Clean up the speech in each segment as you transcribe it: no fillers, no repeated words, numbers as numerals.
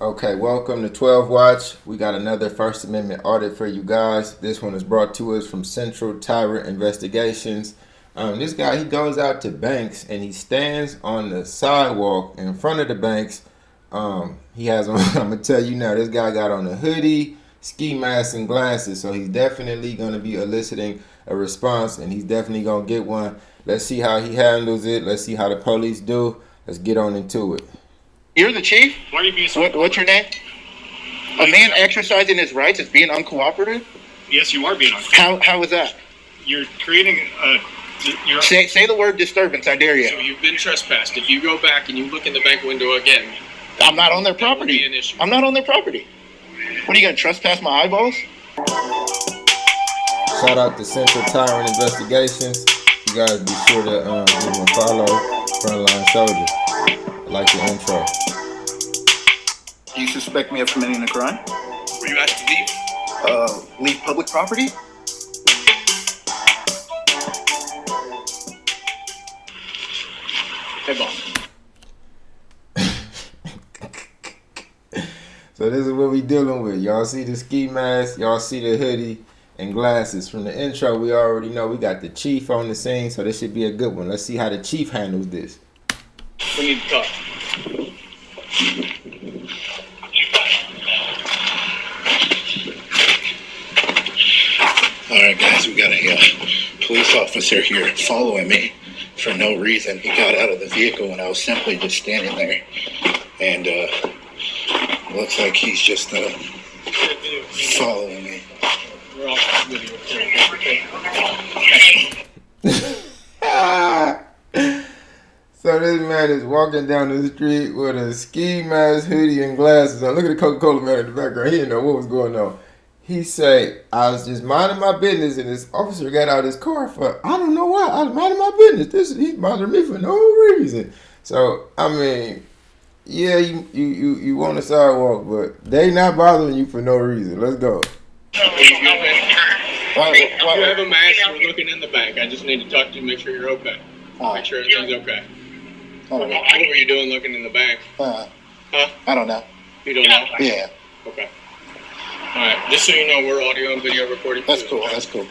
Okay, welcome to 12 Watch. We got another First Amendment audit for you guys. This one is brought to us from Central Tyrant Investigations. This guy, he goes out to banks and he stands on the sidewalk in front of the banks. He has on, I'm going to tell you now, this guy got on a hoodie, ski mask, and glasses. So he's definitely going to be eliciting a response and he's definitely going to get one. Let's see how he handles it. Let's see how the police do. Let's get on into it. You're the chief? Why are you being so What's your name? A man exercising his rights is being uncooperative? Yes, you are being uncooperative. How is that? You're creating a... Say the word disturbance, I dare you. So you've been trespassed. If you go back and you look in the bank window again... I'm not on their property. Be an issue. I'm not on their property. What, are you going to trespass my eyeballs? Shout out to Central Tyrant Investigations. You guys be sure to give them a follow. Frontline Soldier. I like the intro. Do you suspect me of committing a crime? Were you asked to leave? Leave public property? Hey, boss. So this is what we dealing with. Y'all see the ski mask, y'all see the hoodie and glasses. From the intro, we already know we got the chief on the scene, so this should be a good one. Let's see how the chief handles this. We need to talk. All right, guys, we got a police officer here following me for no reason. He got out of the vehicle and I was simply just standing there. And looks like he's just following me. We're all video. So this man is walking down the street with a ski mask, hoodie, and glasses on. Look at the Coca-Cola man in the background. He didn't know what was going on. He said, I was just minding my business, and this officer got out of his car for, I don't know why. I was minding my business. He's bothering me for no reason. So, I mean, yeah, you on the sidewalk, but they not bothering you for no reason. Let's go. You have a mask. You're looking in the bank. I just need to talk to you, make sure you're okay. Make sure everything's okay. What were you doing looking in the bank? Huh? I don't know. You don't know? Yeah. Okay. All right. Just so you know, we're audio and video recording. That's cool. That's cool. All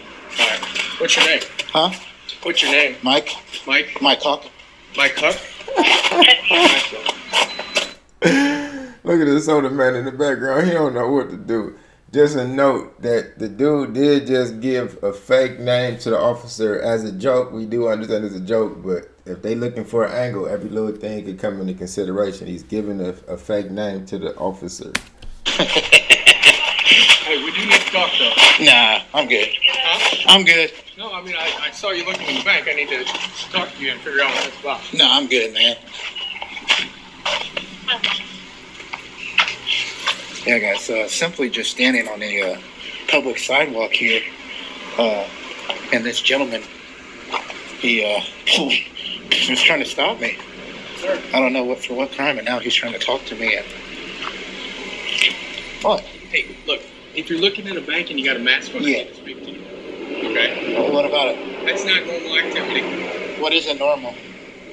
right. What's your name? Huh? What's your name? Mike? Mike? Mike Huck? Mike Huck? Look at the soda man in the background. He don't know what to do. Just a note that the dude did just give a fake name to the officer as a joke. We do understand it's a joke, but if they looking for an angle, every little thing could come into consideration. He's giving a fake name to the officer. Hey, we do need to talk, though. Nah, I'm good. Huh? I'm good. No, I mean, I saw you looking in the bank. I need to talk to you and figure out what's about. No, I'm good, man. Yeah, guys, simply just standing on a public sidewalk here, and this gentleman, he was trying to stop me. Sir. I don't know for what crime, and now he's trying to talk to me. And what? Hey, look, if you're looking in a bank and you got a mask on, I need to speak to you. Okay? Well, what about it? That's not normal activity. What isn't normal?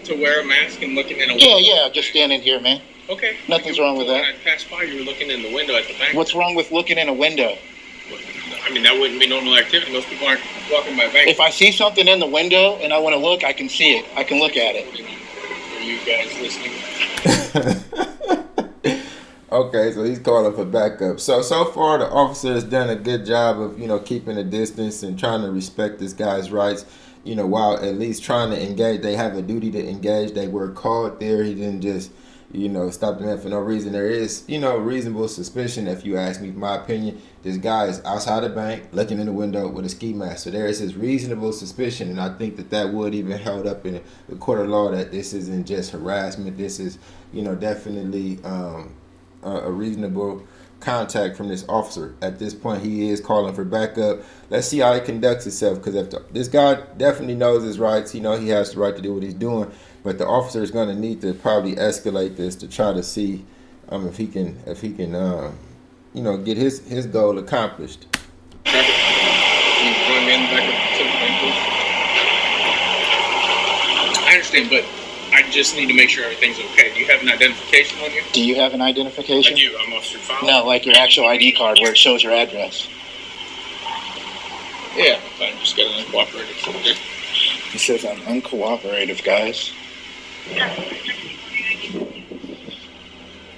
To wear a mask and looking in a window. Yeah, just standing here, man. Okay. Nothing's wrong with that. When I passed by, you were looking in the window at the bank. What's wrong with looking in a window? I mean, that wouldn't be normal activity. Most people aren't walking by bank. If I see something in the window and I want to look, I can see it. I can look at it. Are you guys listening? Okay, so he's calling for backup. So far the officer has done a good job of, keeping a distance and trying to respect this guy's rights, while at least trying to engage. They have a duty to engage. They were called there. He didn't just, stop the man for no reason. There is, reasonable suspicion, if you ask me, my opinion. This guy is outside the bank looking in the window with a ski mask. So there is his reasonable suspicion, and I think that would even held up in the court of law that this isn't just harassment. This is, definitely a reasonable contact from this officer. At this point, he is calling for backup. Let's see how he conducts himself, because if this guy definitely knows his rights, he has the right to do what he's doing, but the officer is going to need to probably escalate this to try to see if he can get his goal accomplished. Trevor, can you join me in the back of the bank, please? I understand, but I just need to make sure everything's okay. Do you have an identification on you? Do you have an I identification? do. I'm Officer Fowler. No, like your actual ID card where it shows your address. Yeah, I just got an uncooperative folder. He says I'm uncooperative, guys.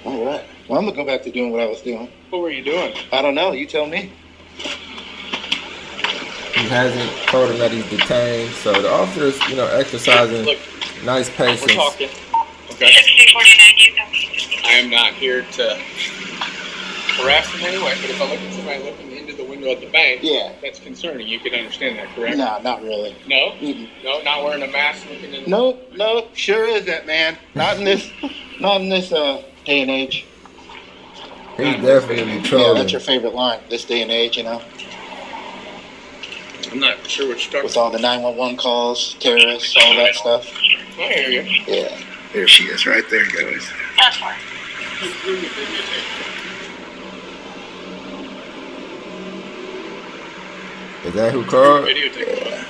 All right. Well, I'm gonna go back to doing what I was doing. What were you doing? I don't know. You tell me. He hasn't told him that he's detained, so the officer is, exercising Look, nice patience. we're talking. Okay. I am not here to harass them anyway, but if I look at somebody looking into the window at the bank, Yeah. that's concerning. You could understand that, correct? Nah, not really. No? Mm-mm. No, not wearing a mask looking in the... No, sure isn't, man. Not in this day and age. He's definitely Yeah, trolling. that's your favorite line, this day and age, I'm not sure what you're talking with all the 911 calls, terrorists, all that stuff. about. I hear you. Yeah. There she is, right there, guys. That's fine. Is that who called? Videotape. Yeah.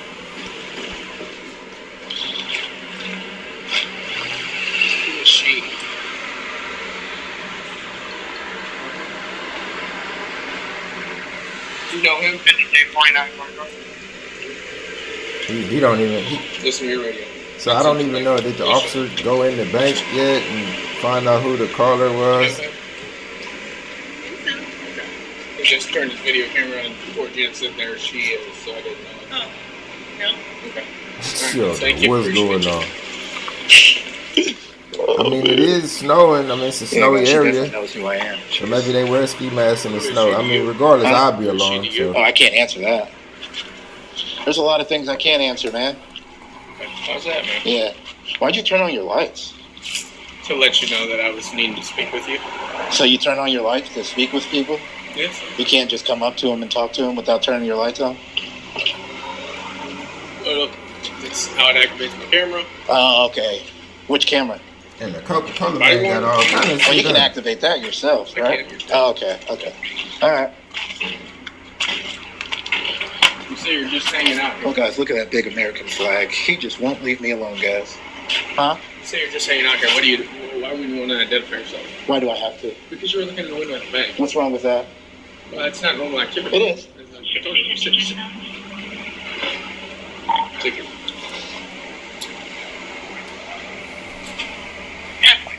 Who is she? Do you know him? 5249. He don't even. Listen to your radio. So I don't even know. Did the officer go in the bank yet and find out who the caller was? Okay. He just turned his video camera on before Jen sitting there. She is, so I didn't know. Oh, no. Okay. Yo, Thank you. what's Appreciate going you. on? I mean, it is snowing. I mean, it's a snowy she area. definitely knows who I am. So maybe they wear ski masks in the snow. I mean, regardless, I'll be along. Oh, So. I can't answer that. There's a lot of things I can't answer, man. How's that, man? Yeah. Why'd you turn on your lights? To let you know that I was needing to speak with you. So you turn on your lights to speak with people? Yes. You can't just come up to them and talk to them without turning your lights on? Well, it's how it activates my camera. Oh, okay. Which camera? And the Coca-Cola man got all kind of Well, you shit can up. activate that yourself, I right? can't. Oh, okay. All right. You say you're just hanging out here. Well, guys, look at that big American flag. He just won't leave me alone, guys. Huh? You say you're just hanging out here. What do you? Why would you want to identify yourself? Why do I have to? Because you were looking in the window at the bank. What's wrong with that? Well, that's not normal activity. It is. I told you. Sit. Take it.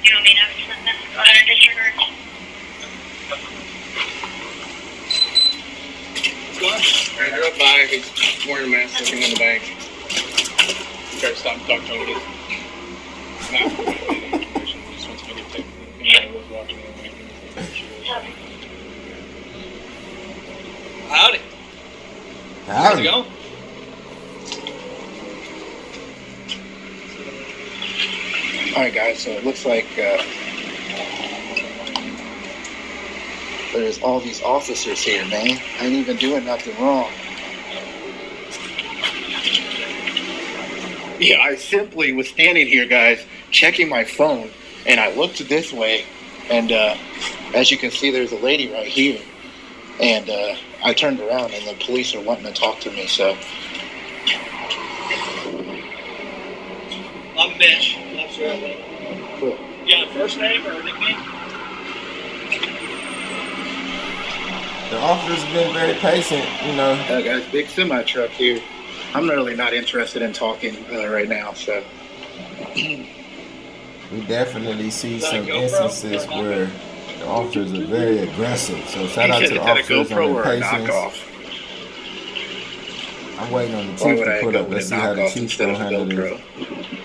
You don't mean to go ahead and disregard. I drove by. He's wearing a mask, looking in the bank. Try to stop and talk to him. He just wants me to take. I was walking in the bank. Howdy. How's it Howdy. going? All right, guys. So it looks like there's all these officers here, man. I ain't even doing nothing wrong. Yeah, I simply was standing here, guys, checking my phone, and I looked this way, and as you can see, there's a lady right here, and I turned around, and the police are wanting to talk to me. So I'm Mitch. Absolutely. cool. You got a first name or a nickname? The officer's been very patient, Guys, big semi truck here. I'm really not interested in talking right now, so. We definitely see Is that a some GoPro instances or not? where the officers are very aggressive. So shout He out said, to the is that a officers GoPro on or their a patience. knockoff? I'm waiting on the Why chief would to I put go up. with Let's a see how the knockoff chief's instead gonna of a handle this. GoPro?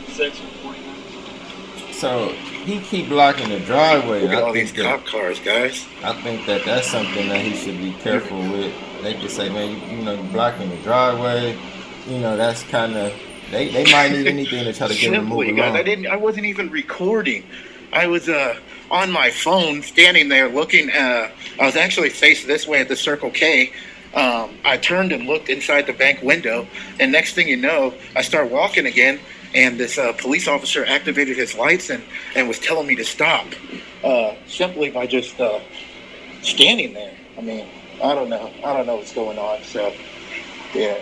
Section 49. So he keep blocking the driveway. Look at all I these think that, cop cars, guys. I think that that's something that he should be careful with. They could say, man, you're blocking the driveway. That's kind of they might need anything to try to get him to move Simply, guys, along. I wasn't even recording. I was on my phone, standing there looking. I was actually faced this way at the Circle K. I turned and looked inside the bank window, and next thing you know, I start walking again, and this police officer activated his lights and was telling me to stop, simply by just standing there. I mean, I don't know. I don't know what's going on. So, yeah.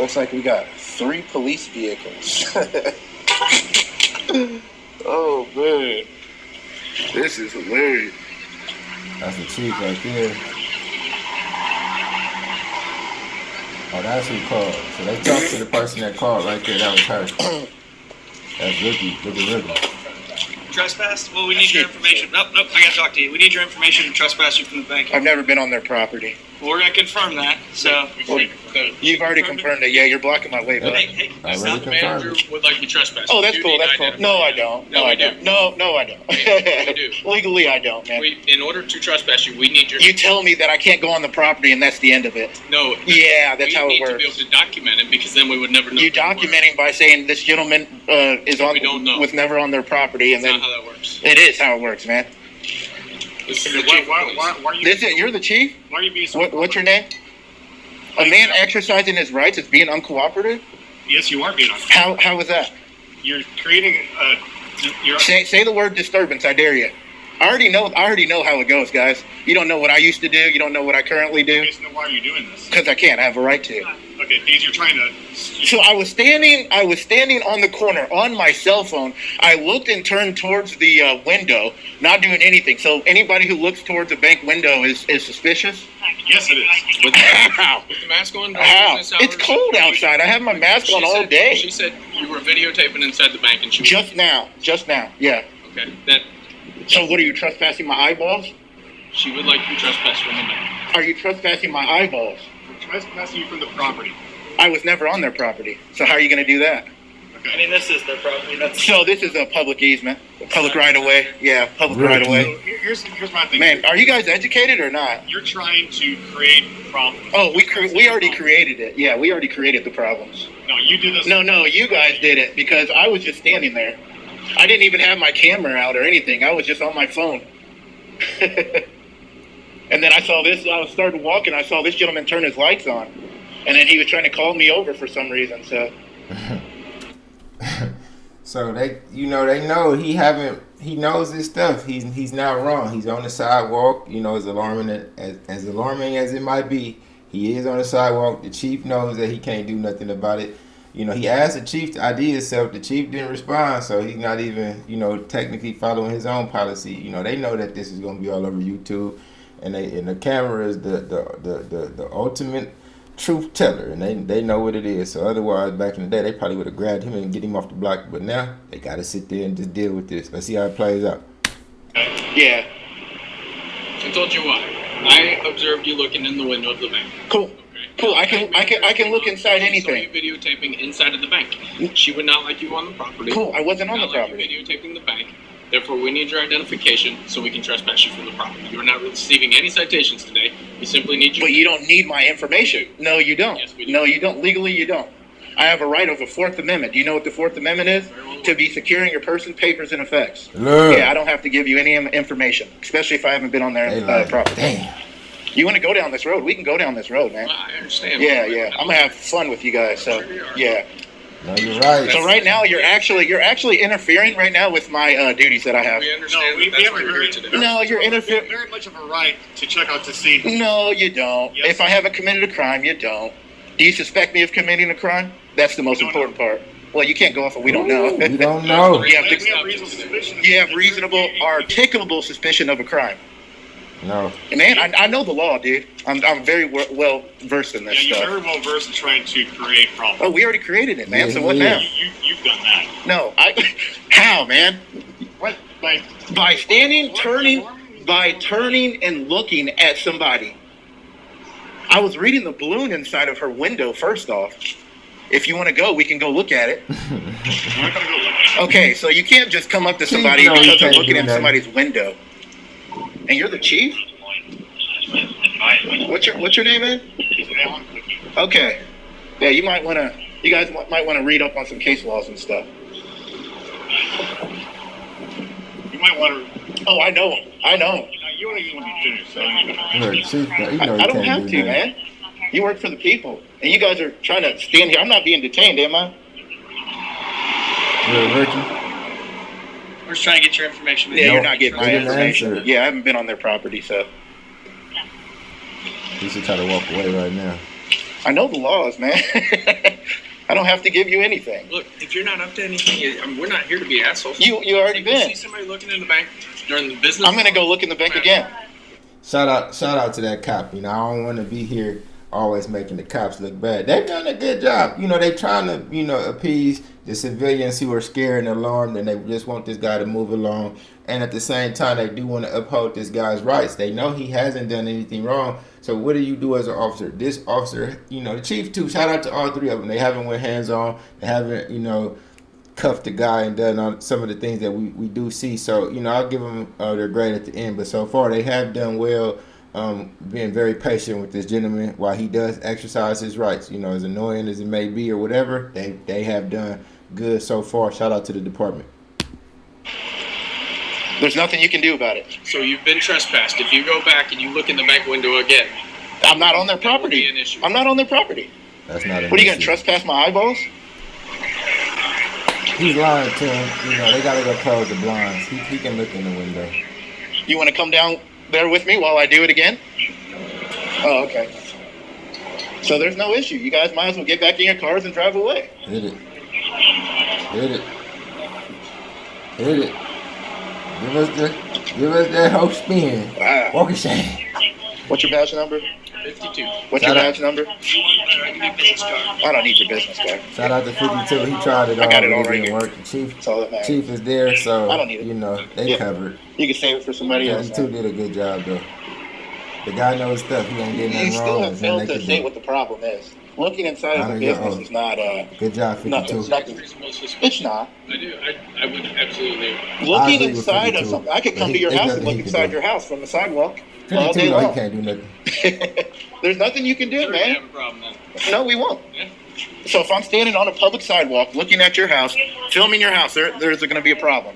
Looks like we got 3 police vehicles. Oh, man. This is hilarious. That's the chief right there. Oh, that's who called. So they talked to the person that called right there. That was her. That's Ricky. Ricky. Trespass? Well, we need your information. Nope, I gotta talk to you. We need your information to trespass you from the bank. I've never been on their property. Well, we're gonna confirm that, so. You've already confirmed it. Yeah, you're blocking my way, bud. Hey, I stop. already The confirmed manager it. would like to trespass. Oh, that's You cool. need That's to cool. identify No, I him. don't. No, No, I we do. don't. No, I don't. We do. Legally, I don't, man. In order to trespass you, we need your. You tell me that I can't go on the property, and that's the end of it. No. Yeah, that's how it We need to be able works. to document it because then we would never know. You documenting by saying this gentleman is on We don't know. was never on their property, and That's then not how that works. it is how it works, man. This is the Why, chief why, of police. why, why are you? This is, you're the chief. Why are you being so? What's your name? A man exercising his rights is being uncooperative. Yes, you are being on. How is that? You're creating a. You're. Say the word disturbance. I dare you. I already know how it goes, guys. You don't know what I used to do. You don't know what I currently do. Why are you doing this? Because I can't. I have a right to. Okay, because you're trying to. So I was standing on the corner on my cell phone. I looked and turned towards the window, not doing anything. So anybody who looks towards a bank window is suspicious. Yes, it is. With the mask on? during How? business hours? It's cold outside. I have my mask on all She day. said you were videotaping inside the bank and she was. Just now. Yeah. Okay. That So what are you trespassing my eyeballs? she would like you to trespass from the bank. Are you trespassing my eyeballs? We're trespassing you from the property. I was never on their property. So how are you going to do that? Okay. I mean, this is their property. That's So this is a public easement, public right of way. Yeah, public right of way. So here's my thing. Man, are you guys educated or not? You're trying to create problems. Oh, we already created it. Yeah, we already created the problems. No, you did this. No, you guys did it because I was just standing there. I didn't even have my camera out or anything. I was just on my phone. And then I saw this. I started walking. I saw this gentleman turn his lights on, and then he was trying to call me over for some reason. So. So they know he knows his stuff. He's not wrong. He's on the sidewalk. As alarming as it might be, he is on the sidewalk. The chief knows that he can't do nothing about it. He asked the chief to ID himself. The chief didn't respond, so he's not even technically following his own policy. They know that this is gonna be all over YouTube, and the camera is the ultimate truth teller, and they know what it is. So otherwise, back in the day, they probably would have grabbed him and get him off the block. But now they got to sit there and just deal with this. Let's see how it plays out. Yeah. I told you why. I observed you looking in the window of the bank. Cool. Okay. Cool. I can look inside anything. I saw you videotaping inside of the bank. She would not like you on the property. Cool. I wasn't on the Not like property. you videotaping the bank. Therefore, we need your identification so we can trespass you from the property. You are not receiving any citations today. We simply need your. But you don't need my information. No, you don't. Yes, we do. No, you don't. Legally, you don't. I have a right of the Fourth Amendment. Do you know what the Fourth Amendment is? To be securing your person, papers, and effects. Look. Yeah, I don't have to give you any information, especially if I haven't been on their They like, property. damn. You want to go down this road? We can go down this road, man. Well, I understand. Yeah. I'm gonna have fun with you guys. So, yeah. No, you're right. So right now, you're actually interfering right now with my duties that I have. We understand. No, we that's have why a you're very, here today. No, you're interfering. very much of a right to check out to see. No, you don't. Yes. If I haven't committed a crime, you don't. Do you suspect me of committing a crime? That's the most We don't important part. Well, you can't go off of we don't know. We don't know. You have We to- have reasonable suspicion. You have reasonable, articulable suspicion of a crime. No. And man, I know the law, dude. I'm very well versed in Yeah, this you're stuff. very well versed in trying to create problems. Oh, we already created it, man. Yeah, So what yeah. now? You've done that. No, how, man? What? Like, By turning and looking at somebody. I was reading the balloon inside of her window. First off, if you want to go, we can go look at it. we're not gonna go look. Okay, so you can't just come up to somebody No, you because they're can't looking do at that. somebody's window. And you're the chief? What's your name, man? Alan Cookie. Okay. Yeah, you guys might want to read up on some case laws and stuff. You might want to. Oh, I know. You don't even want to be finished, so you Look, chief, you know I you don't can't have do to, that. man. You work for the people, and you guys are trying to stand here. I'm not being detained, am I? Look, Ricky. We're just trying to get your information. Yeah, No, you're not getting my they didn't information. answer. Yeah, I haven't been on their property, so You should try to walk away right now. I know the laws, man. I don't have to give you anything. Look, if you're not up to anything, we're not here to be assholes. You already If you been. see somebody looking in the bank during the business. I'm gonna go look in the bank again. Shout out to that cop. You know, I don't want to be here always making the cops look bad. They've done a good job. You know, they trying to, you know, appease the civilians who are scared and alarmed, and they just want this guy to move along. And at the same time, they do want to uphold this guy's rights. They know he hasn't done anything wrong. So what do you do as an officer? This officer, you know, the chief too. Shout out to all three of them. They haven't went hands on. They haven't, you know, cuffed the guy and done all, some of the things that we do see. So, you know, I'll give them their grade at the end. But so far, they have done well, being very patient with this gentleman while he does exercise his rights. You know, as annoying as it may be or whatever, they have done good so far. Shout out to the department. There's nothing you can do about it. So you've been trespassed. If you go back and you look in the bank window again, I'm not on their that will be property. an issue. I'm not on their property. That's not an What are you gonna issue. trespass my eyeballs? He's lying to him. You know, they gotta go close the blinds. He can look in the window. You want to come down there with me while I do it again? Oh, okay. So there's no issue. You guys might as well get back in your cars and drive away. Hit it. Hit it. Hit it. Give us that whole spin. Wow. Walk a shame. What's your badge number? 52. What's your Shout out. badge number? I give you a business card. I don't need your business card. Shout out to 52. He tried it all. I got it all but right didn't here. work. The chief, That's all that matters. chief is there, so I don't need it. you know they Yeah. covered. You can save it for somebody else. 52 did a good job though. The guy knows stuff. He ain't getting You nothing still wrong. have and failed they to could state do. what the problem is. Looking inside of I a know you're business old. is not Good job, 52. nothing. Reasonable suspicion. It's not. I do. I would absolutely. Looking agree with inside of 52. something. I could But come to your there's house and nothing look he can inside do. your house from the sidewalk all 52 day though, he long. can't do nothing. There's nothing you can do, Sure, we man. have a problem then. No, we won't. Yeah. So if I'm standing on a public sidewalk looking at your house, filming your house, there's going to be a problem.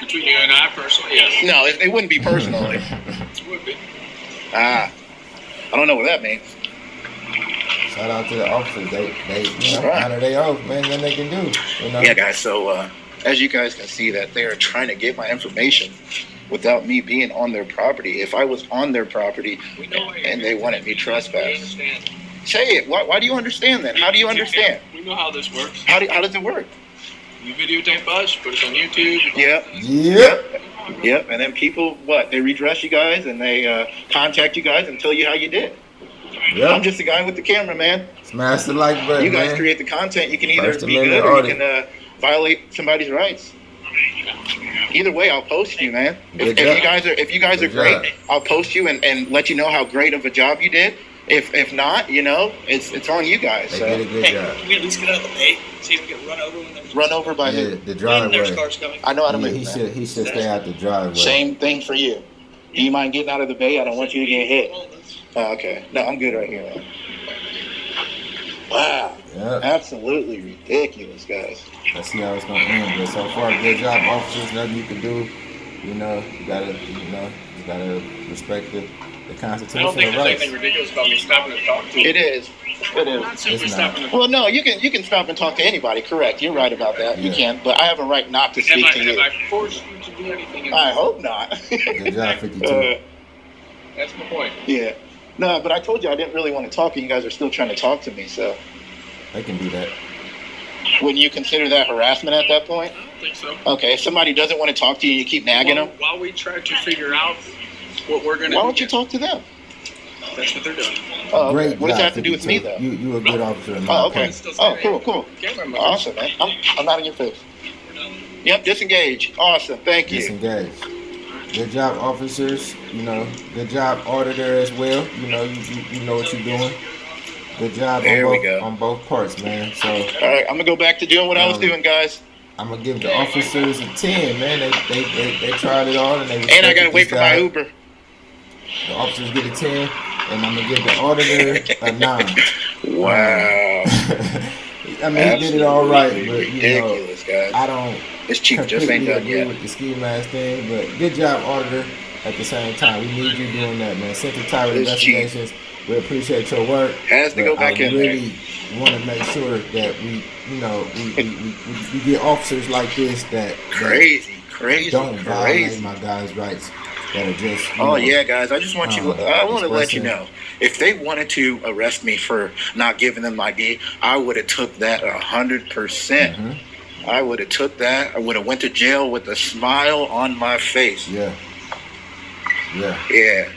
Between you and I personally, yes. No, it wouldn't be personally. It would be. I don't know what that means. Shout out to the officers. They you know, Right. honor their oath, man. Nothing they can do. You know. Yeah, guys. So as you guys can see, that they are trying to get my information without me being on their property. If I was on their property We know why you're and here. they wanted me We trespassed, understand. say it. Why do you understand that? How do you understand? We know how this works. How does it work? You videotape us, put us on YouTube. Yep. Yep. Yep. And then people, they redress you guys and they contact you guys and tell you how you did. I'm Yep. just a guy with the camera, man. Smash the like button, You guys man. create the content. You can either First be Amendment good or audit. you can violate somebody's rights. Either way, I'll post you, man. Good If job. you guys are Good great, job. I'll post you and let you know how great of a job you did. If not, you know, it's on you guys. They So did a good Hey, job. can we at least get out of the bay? See if we get run over when there's run over by Yeah, who? the when there's driveway. cars coming. I know how to Yeah, move. he man. should stay out the driveway. Same thing for you. Do you mind getting out of the bay? I don't want you to get hit. Well, that's- Oh, okay. No, I'm good right here, man. Wow. Yep. Absolutely ridiculous, guys. Let's see how it's gonna end. But so far, good job, officers. Nothing you can do. You know, you gotta respect the I don't constitutional think there's rights. anything ridiculous about me stopping to talk to you. It is. It I'm is. not simply It's not. stopping to Well, no, you can stop and talk to anybody. Correct. You're right about that. You Yeah. can, but I have a right not to Have speak to have you. I forced you to do anything? I hope not. Good job, 52. That's my point. Yeah. No, but I told you I didn't really want to talk, and you guys are still trying to talk to me. So, They can do that. wouldn't you consider that harassment at that point? I don't think so. Okay. If somebody doesn't want to talk to you, you keep nagging them. While we try to figure out what we're going to Why do. don't you talk to them? That's what they're doing. Oh, okay. Great What does job, that have to do with me, 52. though? You a good officer in my Oh, okay. opinion. Oh, cool. Camera moves. Awesome, man. I'm not in your face. Yep, disengage. Awesome. Thank you. Disengage. Good job, officers. You know, good job, auditor as well. You know, you know what you're doing. Good job There we on go. both, on both parts, man. So All right, I'm gonna go back to doing what I was Um, doing, guys. I'm gonna give the officers a 10, man. They tried it all and they And I respected gotta wait this for my guy. Uber. The officers get a 10, and I'm gonna give the auditor a 9. Wow. I mean, he did it all right, but you know, Ridiculous, guys. I don't This chief just ain't completely done agree yet. with the ski mask thing. But good job, auditor. At the same time, we need you doing that, man. Central Tower This chief Investigations. We appreciate your work. has to but go back I in really want to make sure that we get officers like this that Crazy, don't violate crazy. my guys' rights that are just. Oh yeah, guys. I just want I want to let you expressing. know. If they wanted to arrest me for not giving them my ID, I would have took that 100%. I would have took that. I would have went to jail with a smile on my face. Yeah. Yeah. Yeah.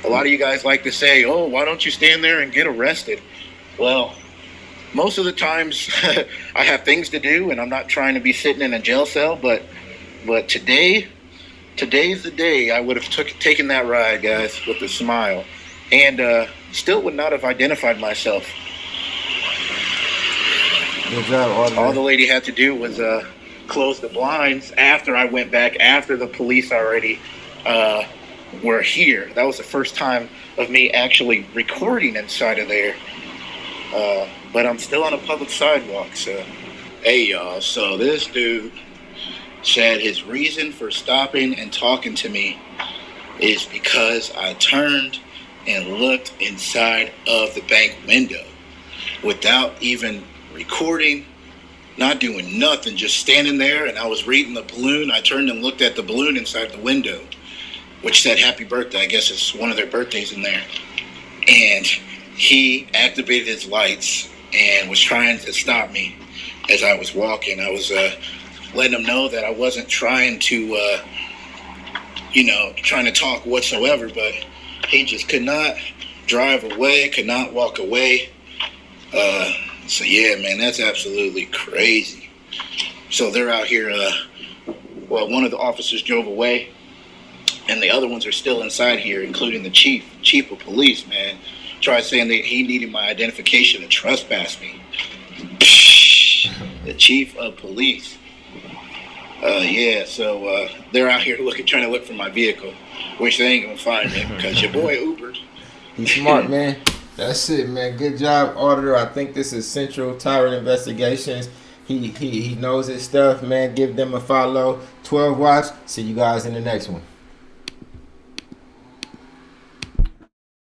A lot of you guys like to say, "Oh, why don't you stand there and get arrested?" Well, most of the times I have things to do, and I'm not trying to be sitting in a jail cell. But today's the day I would have taken that ride, guys, with a smile, and still would not have identified myself. Good job, Audit. All the lady had to do was close the blinds after I went back, after the police already were here. That was the first time of me actually recording inside of there. But I'm still on a public sidewalk, so. Hey, y'all, so this dude said his reason for stopping and talking to me is because I turned and looked inside of the bank window without even recording, not doing nothing, just standing there, and I was reading the balloon. I turned and looked at the balloon inside the window, which said happy birthday. I guess it's one of their birthdays in there. And he activated his lights and was trying to stop me as I was walking. I was letting him know that I wasn't trying to, trying to talk whatsoever, but he just could not drive away, could not walk away. So yeah, man, that's absolutely crazy. So they're out here, one of the officers drove away, and the other ones are still inside here, including the chief of police, man. Tried saying that he needed my identification to trespass me. The chief of police. So they're out here trying to look for my vehicle, which they ain't gonna find me because your boy Ubered. He's smart, man. That's it, man. Good job, Auditor. I think this is Central Tyrant Investigations. He knows his stuff, man. Give them a follow. 12 Watch. See you guys in the next one.